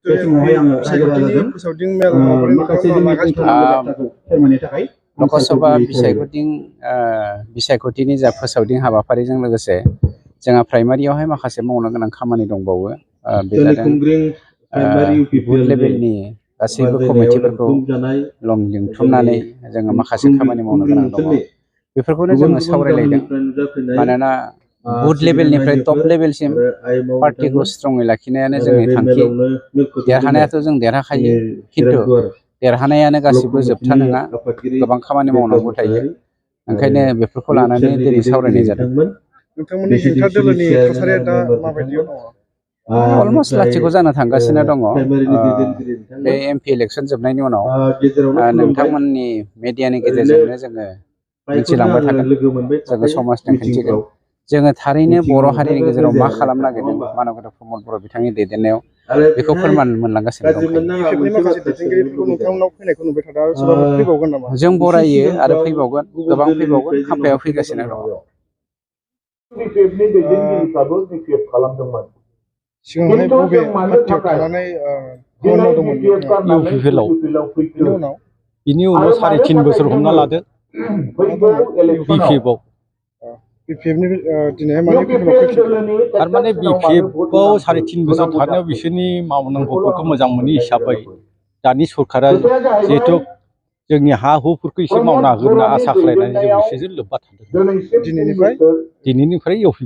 बे समावहाय आङो रायजो राजाजों माखासे जोंनि बाथ्राखौ फोरमायनो थाखाय लकसभा बिसायख'थिनि जा फोसावदिं हाबाफारिजों लोगोसे जोंहा प्राइमारियावहाय माखासे मावनो गोनां खामानि दंबावो। बे जादों बुथ लेभेलनि गासैबो कमिटिफोरखौ लिंथुमनानै जोङो माखासे खामानि मावनो गोनां दङ। बेफोरखौनो जोङो सावरायलायदों। मानोना बुथ लेभेलनिफ्राय टप लेभेलसिम पार्टिखौ स्ट्रङै लाखिनायानो जोंनि थांखि। देरहानायाथ' जों देरहाखायो, खिन्थु देरहानायानो गासिबो जोबथा नङा, गोबां खामानि मावनांगौ थायो। ओंखायनो बेफोरखौ लानानै दिनै सावरायनाय जादों। नोंथांमोननि हेंथा दोलोनि थासारिया दा माबायदियाव दङ? अलमस्ट लाथिख' जानो थांगासिनो दङ। बे MP इलेक्सन जोबनायनि उनाव नोंथांमोननि मेडियानि गेजेरजोंनो जोङो मिथिलांबाय थागोन, जोङो समाजनो खिन्थिगोन। जोङो थारैनो बर' हारिनि गेजेराव मा खालामनो नागिरदों मानबगोरा प्रमद बर' बिथांनि दैदेननायाव बेखौ फोरमान मोनलांगासिनो दं। जों बरायो आरो फैबावगोन, गोबां फैबावगोन, खाम्फायाव फैगासिनो दङ। सिगांहाय बबे पार्टियाव थानानै मावदोंमोन नोंथाङा? UPPL बिनि उनाव 3.5 बोसोर हमना लादो BPF आव। दिनैहाय माने थारमाने BPF आव 3.5 बोसोर थानायाव बिसोरनि मावनांगौफोरखौ मोजां मोनि हिसाबै दानि सरकारा जिहेथु जोंनि हा हुफोरखौ एसे मावना होगोन होनना आसा खालामनानै जों बिसोरजों लोब्बा थादों। दिनैनिफ्राय